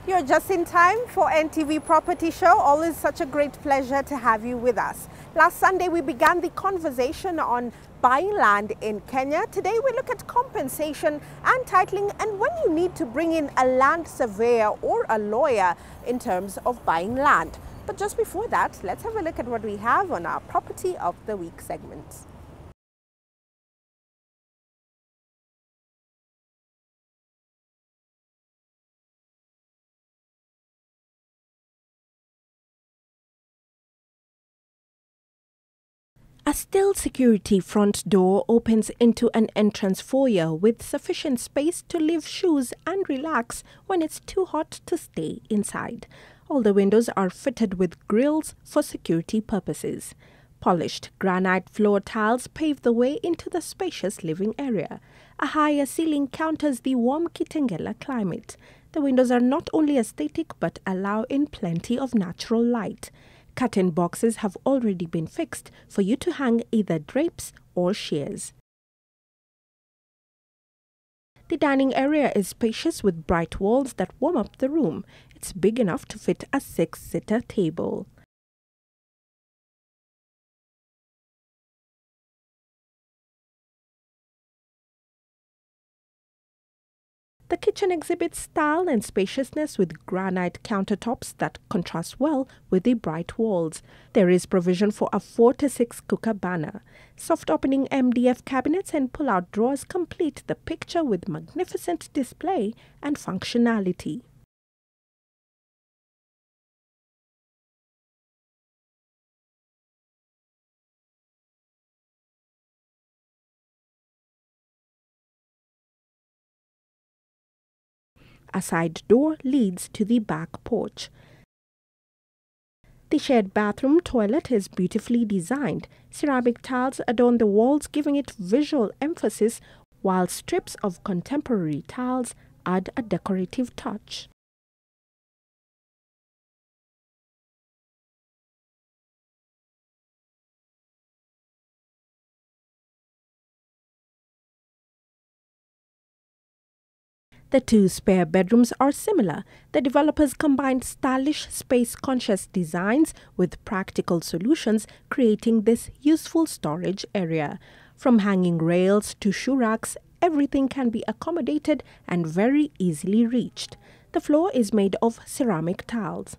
You're just in time for NTV Property Show. Always such a great pleasure to have you with us. Last Sunday, we began the conversation on buying land in Kenya. Today, we look at compensation and titling and when you need to bring in a land surveyor or a lawyer in terms of buying land. But just before that, let's have a look at what we have on our Property of the Week segment. A steel security front door opens into an entrance foyer with sufficient space to leave shoes and relax when it's too hot to stay inside. All the windows are fitted with grills for security purposes. Polished granite floor tiles pave the way into the spacious living area. A higher ceiling counters the warm Kitengela climate. The windows are not only aesthetic but allow in plenty of natural light. Curtain boxes have already been fixed for you to hang either drapes or shears. The dining area is spacious with bright walls that warm up the room. It's big enough to fit a 6-seater table. The kitchen exhibits style and spaciousness with granite countertops that contrast well with the bright walls. There is provision for a 4 to 6 cooker burner. Soft opening MDF cabinets and pull-out drawers complete the picture with magnificent display and functionality. A side door leads to the back porch. The shared bathroom toilet is beautifully designed. Ceramic tiles adorn the walls, giving it visual emphasis, while strips of contemporary tiles add a decorative touch. The two spare bedrooms are similar. The developers combined stylish, space-conscious designs with practical solutions, creating this useful storage area. From hanging rails to shoe racks, everything can be accommodated and very easily reached. The floor is made of ceramic tiles.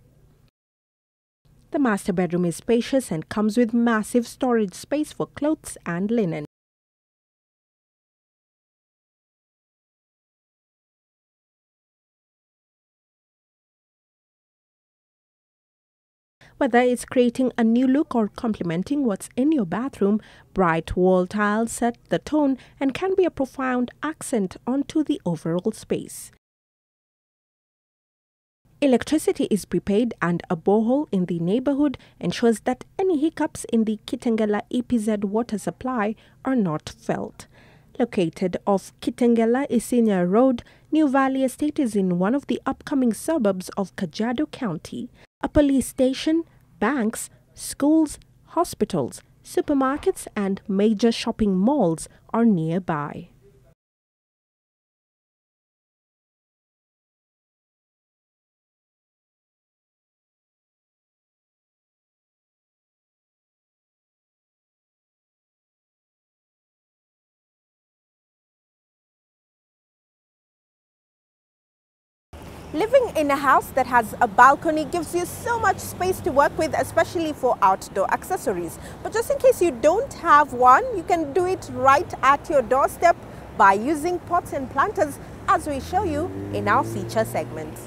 The master bedroom is spacious and comes with massive storage space for clothes and linen. Whether it's creating a new look or complementing what's in your bathroom, bright wall tiles set the tone and can be a profound accent onto the overall space. Electricity is prepaid and a borehole in the neighborhood ensures that any hiccups in the Kitengela EPZ water supply are not felt. Located off Kitengela Isinya Road, New Valley Estate is in one of the upcoming suburbs of Kajiado County. A police station, banks, schools, hospitals, supermarkets and major shopping malls are nearby. Living in a house that has a balcony gives you so much space to work with, especially for outdoor accessories. But just in case you don't have one, you can do it right at your doorstep by using pots and planters, as we show you in our feature segment.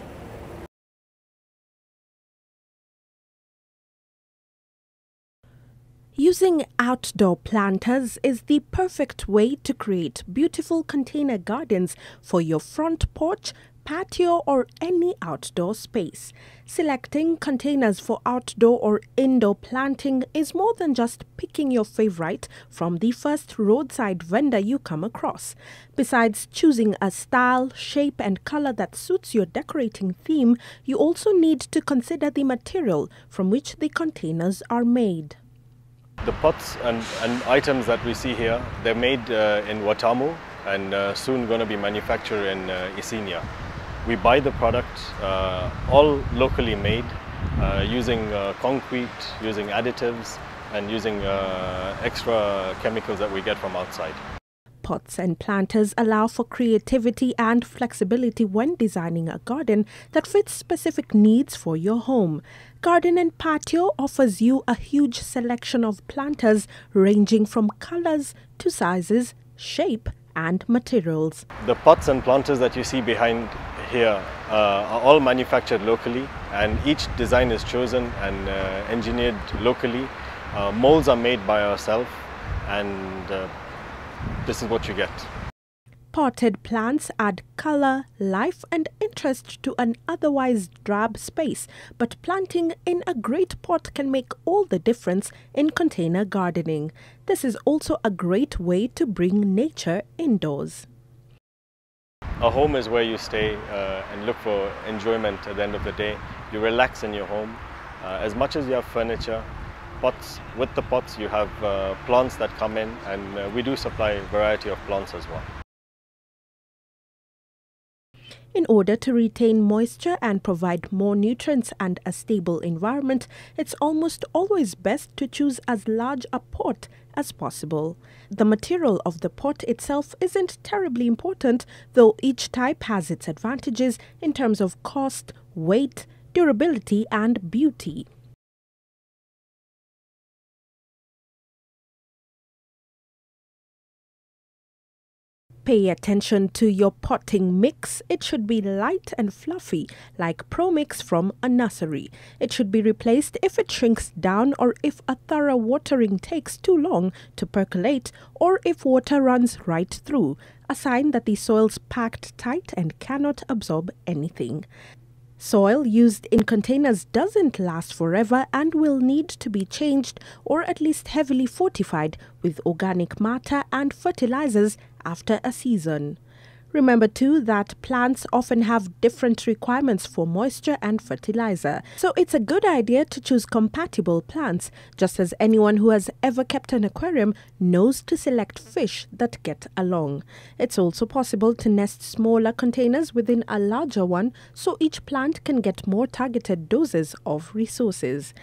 Using outdoor planters is the perfect way to create beautiful container gardens for your front porch, patio or any outdoor space. Selecting containers for outdoor or indoor planting is more than just picking your favorite from the first roadside vendor you come across. Besides choosing a style, shape and color that suits your decorating theme, you also need to consider the material from which the containers are made. The pots and items that we see here, they're made in Watamu and soon going to be manufactured in Isinya. We buy the product all locally made, using concrete, using additives, and using extra chemicals that we get from outside. Pots and planters allow for creativity and flexibility when designing a garden that fits specific needs for your home. Garden and Patio offers you a huge selection of planters ranging from colors to sizes, shape and materials. The pots and planters that you see behind here are all manufactured locally, and each design is chosen and engineered locally. Molds are made by ourselves, and this is what you get. Potted plants add color, life and interest to an otherwise drab space, but planting in a great pot can make all the difference in container gardening. This is also a great way to bring nature indoors. A home is where you stay and look for enjoyment at the end of the day. You relax in your home. As much as you have furniture, pots, with the pots you have plants that come in, and we do supply a variety of plants as well. In order to retain moisture and provide more nutrients and a stable environment, it's almost always best to choose as large a pot as possible. The material of the pot itself isn't terribly important, though each type has its advantages in terms of cost, weight, durability and beauty. Pay attention to your potting mix. It should be light and fluffy, like Pro Mix from a nursery. It should be replaced if it shrinks down, or if a thorough watering takes too long to percolate, or if water runs right through, a sign that the soil's packed tight and cannot absorb anything. Soil used in containers doesn't last forever and will need to be changed or at least heavily fortified with organic matter and fertilizers after a season. Remember too that plants often have different requirements for moisture and fertilizer, so it's a good idea to choose compatible plants, just as anyone who has ever kept an aquarium knows to select fish that get along. It's also possible to nest smaller containers within a larger one, so each plant can get more targeted doses of resources.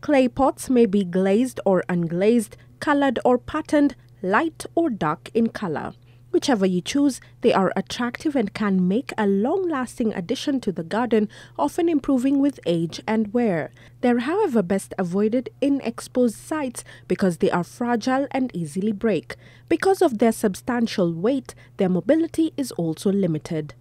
Clay pots may be glazed or unglazed, colored or patterned, light or dark in color. Whichever you choose, they are attractive and can make a long-lasting addition to the garden, often improving with age and wear. They're, however, best avoided in exposed sites because they are fragile and easily break. Because of their substantial weight, their mobility is also limited.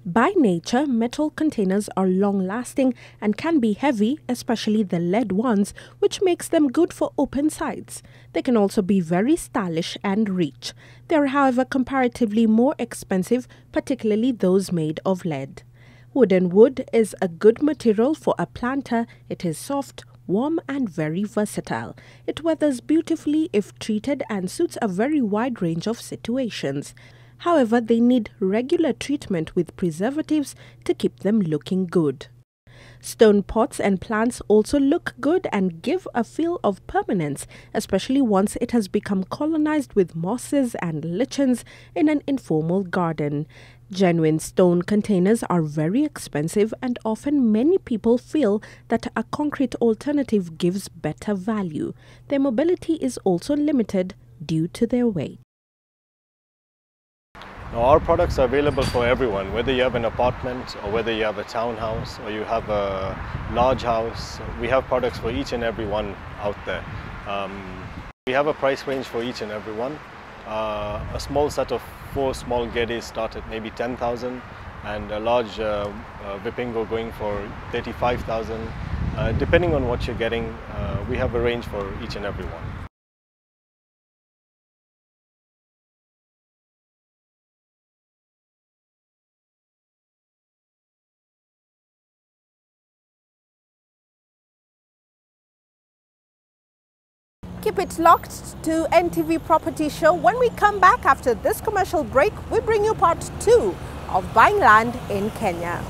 By nature, metal containers are long-lasting and can be heavy, especially the lead ones, which makes them good for open sites. They can also be very stylish and rich. They are, however, comparatively more expensive, particularly those made of lead. Wooden wood is a good material for a planter. It is soft, warm and very versatile. It weathers beautifully if treated and suits a very wide range of situations. However, they need regular treatment with preservatives to keep them looking good. Stone pots and plants also look good and give a feel of permanence, especially once it has become colonized with mosses and lichens in an informal garden. Genuine stone containers are very expensive, and often many people feel that a concrete alternative gives better value. Their mobility is also limited due to their weight. Now, our products are available for everyone, whether you have an apartment or whether you have a townhouse or you have a large house. We have products for each and every one out there. We have a price range for each and every one. A small set of 4 small geddes start at maybe 10,000, and a large Vipingo going for 35,000. Depending on what you're getting, we have a range for each and every one. Keep it locked to NTV Property Show. When we come back after this commercial break, we bring you part 2 of buying land in Kenya.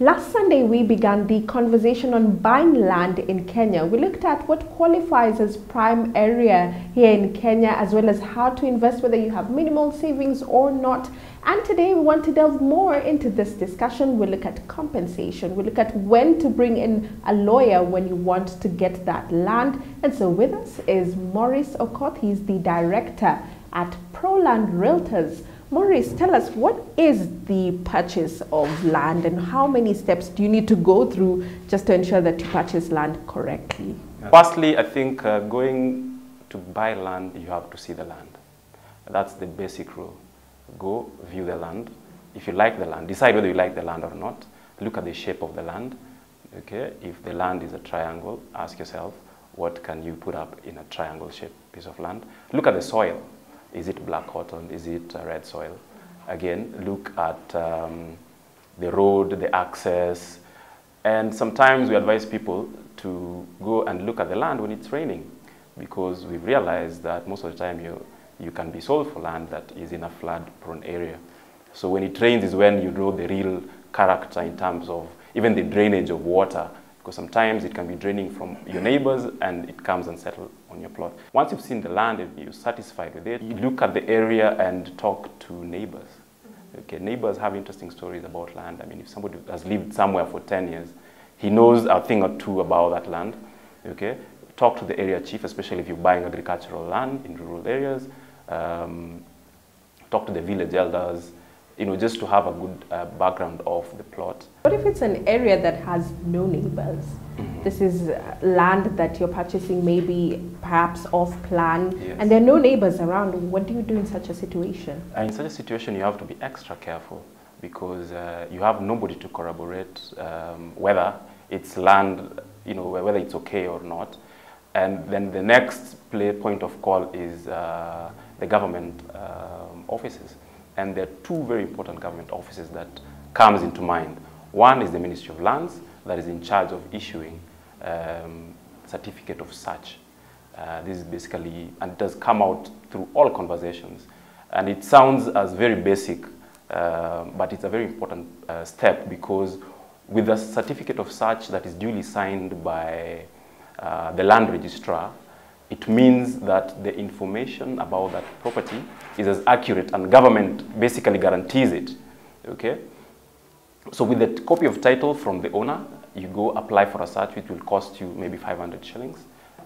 Last Sunday, we began the conversation on buying land in Kenya. We looked at what qualifies as prime area here in Kenya, as well as how to invest, whether you have minimal savings or not. And today we want to delve more into this discussion. We look at compensation. We look at when to bring in a lawyer when you want to get that land. And so with us is Maurice Okoth. He's the director at Proland Realtors. Maurice, tell us, what is the purchase of land and how many steps do you need to go through just to ensure that you purchase land correctly? Firstly, I think going to buy land, you have to see the land. That's the basic rule. Go view the land. If you like the land, decide whether you like the land or not. Look at the shape of the land. Okay? If the land is a triangle, ask yourself, what can you put up in a triangle shaped piece of land? Look at the soil. Is it black cotton? Is it red soil? Again, look at the road, the access. And sometimes we advise people to go and look at the land when it's raining, because we've realized that most of the time you can be sold for land that is in a flood-prone area. So when it rains is when you know the real character in terms of even the drainage of water, because sometimes it can be draining from your neighbors and it comes and settles on your plot. Once you've seen the land and you're satisfied with it, you look at the area and talk to neighbors. Okay, neighbors have interesting stories about land. I mean, if somebody has lived somewhere for 10 years, he knows a thing or two about that land. Okay, talk to the area chief, especially if you're buying agricultural land in rural areas. Talk to the village elders, you know, just to have a good background of the plot. What if it's an area that has no neighbors? This is land that you're purchasing, maybe perhaps off plan, Yes. and there are no neighbors around. What do you do in such a situation? In such a situation, you have to be extra careful, because you have nobody to corroborate whether it's land, you know, whether it's okay or not. And then the next point of call is the government offices. And there are two very important government offices that comes into mind. One is the Ministry of Lands, that is in charge of issuing certificate of search. This is basically, and it has come out through all conversations. And it sounds as very basic, but it's a very important step, because with a certificate of search that is duly signed by the land registrar, it means that the information about that property is as accurate, and government basically guarantees it. Okay? So with the copy of title from the owner, you go apply for a search, which will cost you maybe 500 shillings.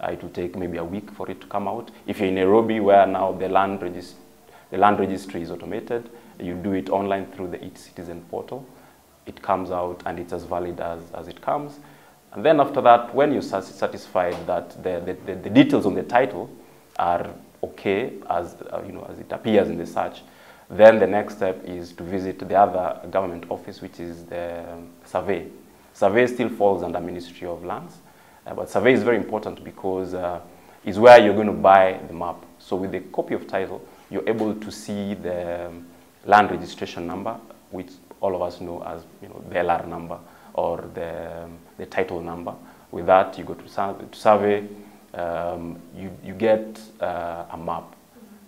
It will take maybe a week for it to come out. If you're in Nairobi, where now the land registry is automated, you do it online through the eCitizen portal. It comes out and it's as valid as it comes. And then after that, when you're satisfied that the details on the title are okay, as you know, as it appears in the search, then the next step is to visit the other government office, which is the survey. Survey still falls under Ministry of Lands, but survey is very important because it's where you're going to buy the map. So with the copy of title, you're able to see the land registration number, which all of us know as, you know, the LR number, or the title number. With that, you go to survey, you get a map.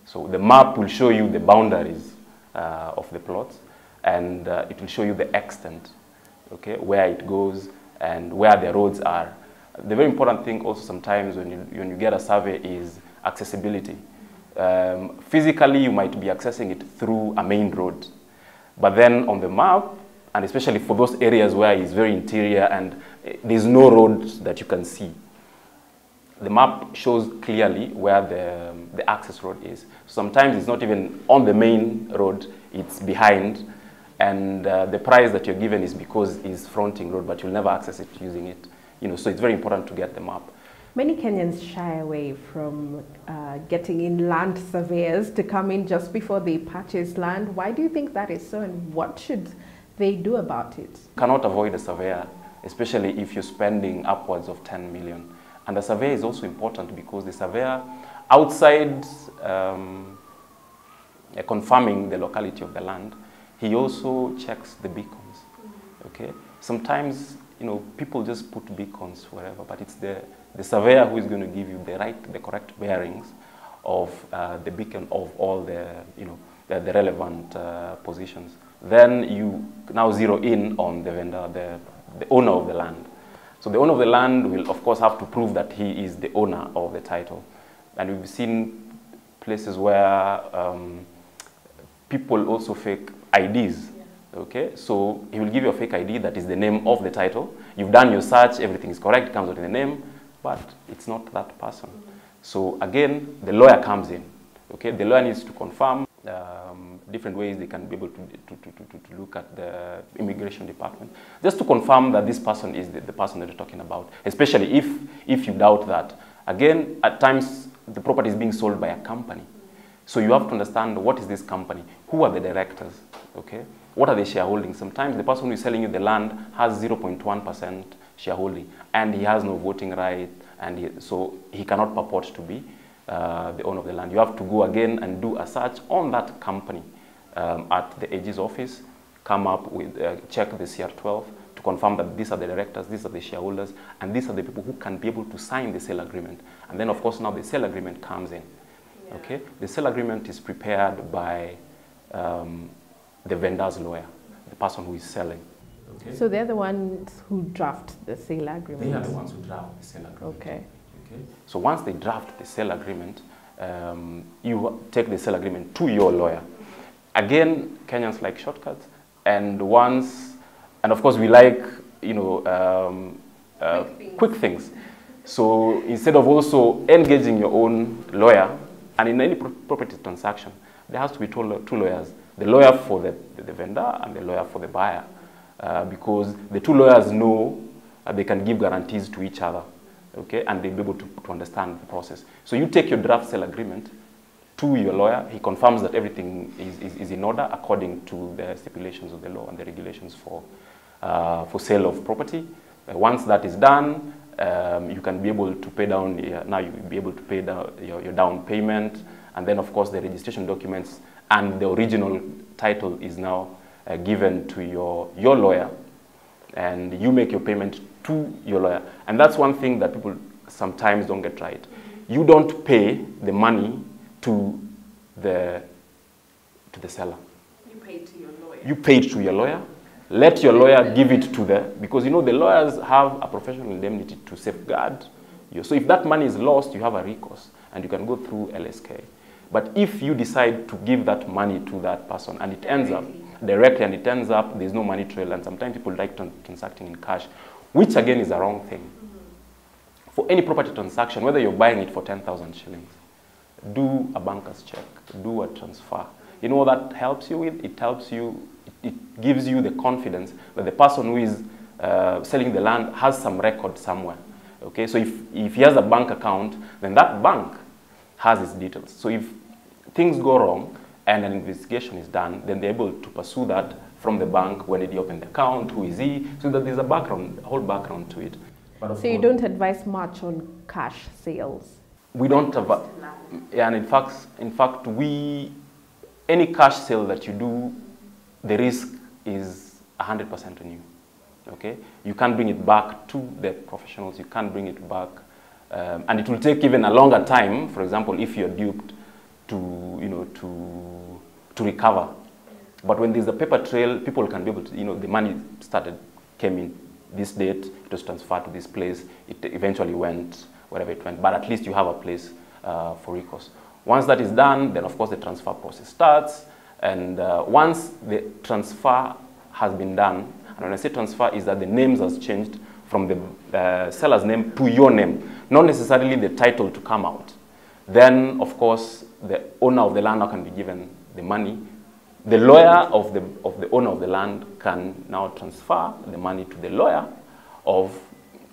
So the map will show you the boundaries of the plots, and it will show you the extent, okay, where it goes and where the roads are. The very important thing also sometimes when you get a survey is accessibility. Physically, you might be accessing it through a main road, but then on the map, and especially for those areas where it's very interior and there's no road that you can see, the map shows clearly where the access road is. Sometimes it's not even on the main road, it's behind, and the price that you're given is because it's fronting road, but you'll never access it using it. You know, so it's very important to get the map. Many Kenyans shy away from getting in land surveyors to come in just before they purchase land. Why do you think that is so, and what should they do about it? Cannot avoid a surveyor, especially if you're spending upwards of 10 million. And the surveyor is also important because the surveyor, outside confirming the locality of the land, he also checks the beacons. Okay? Sometimes, you know, people just put beacons wherever, but it's the surveyor who is going to give you the correct bearings of the beacon of all the, you know, the relevant positions. then you now zero in on the vendor, the owner of the land. So the owner of the land will, of course, have to prove that he is the owner of the title. And we've seen places where people also fake IDs. Okay, so he will give you a fake ID that is the name of the title. You've done your search, everything is correct, comes out in the name, but it's not that person. So again, the lawyer comes in. Okay, the lawyer needs to confirm different ways they can be able to look at the immigration department, just to confirm that this person is the person that you're talking about, especially if you doubt that. Again, at times, the property is being sold by a company. So you have to understand, what is this company? Who are the directors? Okay? What are the shareholding? Sometimes the person who is selling you the land has 0.1% shareholding, and he has no voting right, and so he cannot purport to be the owner of the land. You have to go again and do a search on that company at the AG's office, come up with, check the CR12 to confirm that these are the directors, these are the shareholders, and these are the people who can be able to sign the sale agreement. And then, of course, now the sale agreement comes in. Yeah. Okay? The sale agreement is prepared by the vendor's lawyer, the person who is selling. Okay. So they're the ones who draft the sale agreement? They are the ones who draft the sale agreement. Okay. Okay. So once they draft the sale agreement, you take the sale agreement to your lawyer. Again, Kenyans like shortcuts, and of course we like, you know, quick things. So instead of also engaging your own lawyer, and in any property transaction, there has to be two lawyers, the lawyer for the vendor and the lawyer for the buyer, because the two lawyers know they can give guarantees to each other. Okay, and they'll be able to understand the process. So you take your draft sale agreement to your lawyer. He confirms that everything is in order according to the stipulations of the law and the regulations for sale of property. Once that is done, you can be able to pay down. Now you'll be able to pay down your down payment, and then of course the registration documents and the original title is now given to your lawyer, and you make your payment to your lawyer. And that's one thing that people sometimes don't get right. You don't pay the money to the seller. You pay to your lawyer. You pay to your lawyer. Let your lawyer give it to because you know the lawyers have a professional indemnity to safeguard you. So if that money is lost, you have a recourse and you can go through LSK. But if you decide to give that money to that person and it ends up directly and it ends up there's no money trail, and sometimes people like transacting in cash, which again is a wrong thing. For any property transaction, whether you're buying it for 10,000 shillings, do a banker's check, do a transfer. You know what that helps you with? It helps you, it gives you the confidence that the person who is selling the land has some record somewhere. Okay, so if he has a bank account, then that bank has his details. So if things go wrong and an investigation is done, then they're able to pursue that from the bank. When did he open the account? Who is he? So that there's a background, a whole background to it. So you don't advise much on cash sales? We don't have, yeah, and in fact, any cash sale that you do, the risk is 100% on you. Okay, you can't bring it back to the professionals. You can't bring it back, and it will take even a longer time. For example, if you're duped, to recover. But when there's a paper trail, people can be able to, the money came in this date, it was transferred to this place, it eventually went wherever it went, but at least you have a place for recourse. Once that is done, then of course the transfer process starts, and once the transfer has been done, and when I say transfer is that the names has changed from the seller's name to your name, not necessarily the title to come out. Then of course the owner of the land now can be given the money. The lawyer of the owner of the land can now transfer the money to the lawyer of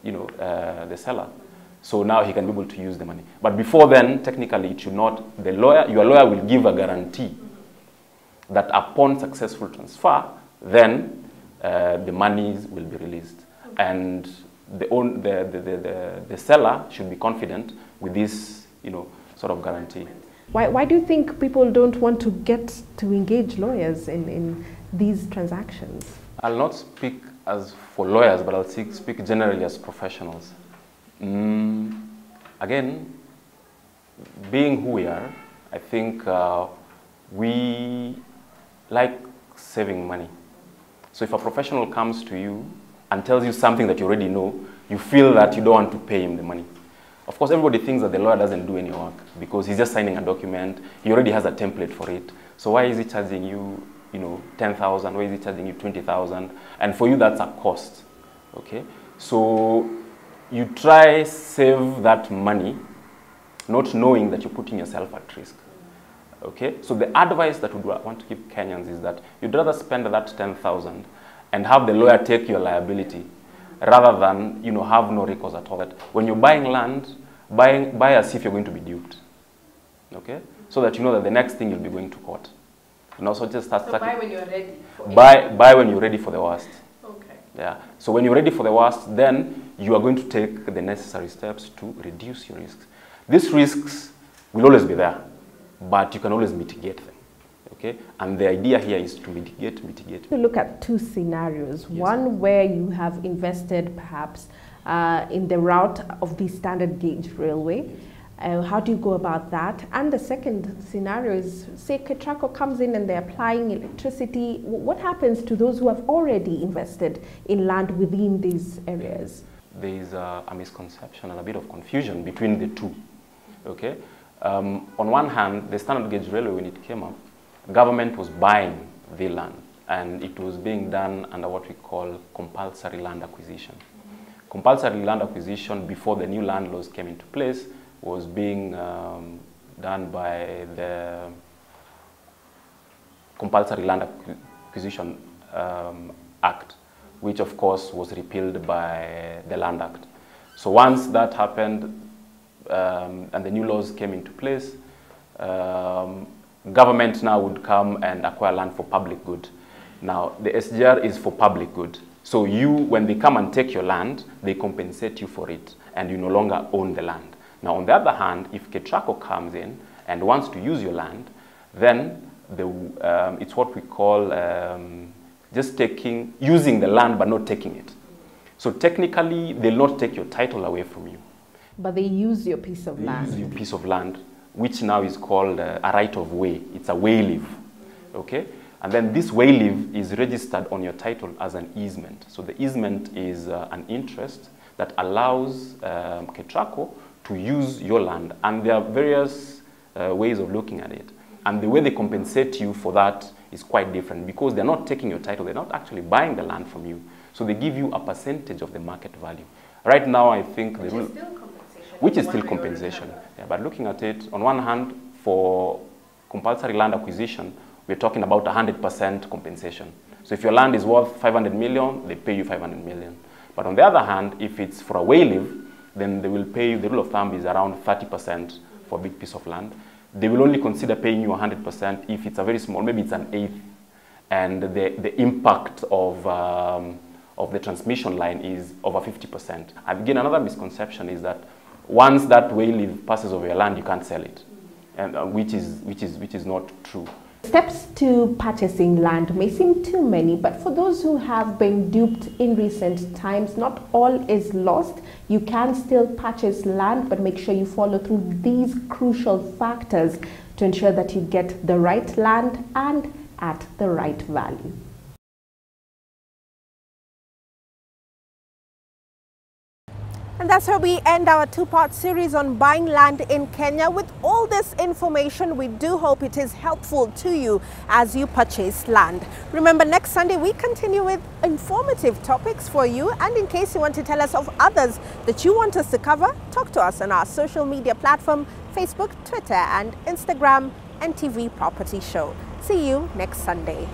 the seller. So now he can be able to use the money. But before then, technically, it should not. Your lawyer will give a guarantee that upon successful transfer, then the monies will be released, and the seller should be confident with this, sort of guarantee. Why do you think people don't want to get to engage lawyers in these transactions? I'll not speak as for lawyers, but I'll speak generally as professionals. Again, being who we are, I think we like saving money. So if a professional comes to you and tells you something that you already know, you feel that you don't want to pay him the money. Of course, everybody thinks that the lawyer doesn't do any work because he's just signing a document. He already has a template for it. So why is he charging you, 10,000? Why is he charging you 20,000? And for you, that's a cost. Okay. So you try save that money, not knowing that you're putting yourself at risk. Okay. So the advice that we want to give Kenyans is that you'd rather spend that 10,000 and have the lawyer take your liability, rather than have no recourse at all. That when you're buying land, buy as if you're going to be duped. Okay, so that you know that the next thing you'll be going to court. And also just start. So buy when you're ready. Buy when you're ready for the worst. Okay. Yeah. So when you're ready for the worst, then you are going to take the necessary steps to reduce your risks. These risks will always be there, but you can always mitigate them. Okay, and the idea here is to mitigate. To look at two scenarios. Yes. One where you have invested perhaps in the route of the standard gauge railway. How do you go about that? And the second scenario is, say KETRACO comes in and they're applying electricity. What happens to those who have already invested in land within these areas? There is a misconception and a bit of confusion between the two. Okay, on one hand, the standard gauge railway, when it came up, government was buying the land, and it was being done under what we call compulsory land acquisition. Compulsory land acquisition, before the new land laws came into place, was being done by the Compulsory Land Acquisition Act, which of course was repealed by the Land Act. So once that happened and the new laws came into place, government now would come and acquire land for public good. Now, the SGR is for public good. So when they come and take your land, they compensate you for it, and you no longer own the land. Now, on the other hand, if KETRACO comes in and wants to use your land, then it's what we call just using the land but not taking it. So technically, they'll not take your title away from you. But they use your piece of land. Use your piece of land, which now is called a right of way. It's a way leave, okay? And then this way leave is registered on your title as an easement. So the easement is an interest that allows KETRACO to use your land. And there are various ways of looking at it. And the way they compensate you for that is quite different, because they're not taking your title, they're not actually buying the land from you. So they give you a percentage of the market value. Right now, I think the rule... Which is still compensation. Yeah, but looking at it, on one hand, for compulsory land acquisition, we're talking about 100% compensation. So if your land is worth 500 million, they pay you 500 million. But on the other hand, if it's for a way leave, then they will pay you, the rule of thumb is around 30% for a big piece of land. They will only consider paying you 100% if it's a very small, maybe it's an eighth, and the impact of the transmission line is over 50%. And again, another misconception is that once that way leave passes over your land, you can't sell it, and which is not true. Steps to purchasing land may seem too many, but for those who have been duped in recent times, not all is lost. You can still purchase land, but make sure you follow through these crucial factors to ensure that you get the right land and at the right value. And that's where we end our two-part series on buying land in Kenya. With all this information, we do hope it is helpful to you as you purchase land. Remember, next Sunday we continue with informative topics for you. And in case you want to tell us of others that you want us to cover, talk to us on our social media platform, Facebook, Twitter and Instagram, NTV Property Show. See you next Sunday.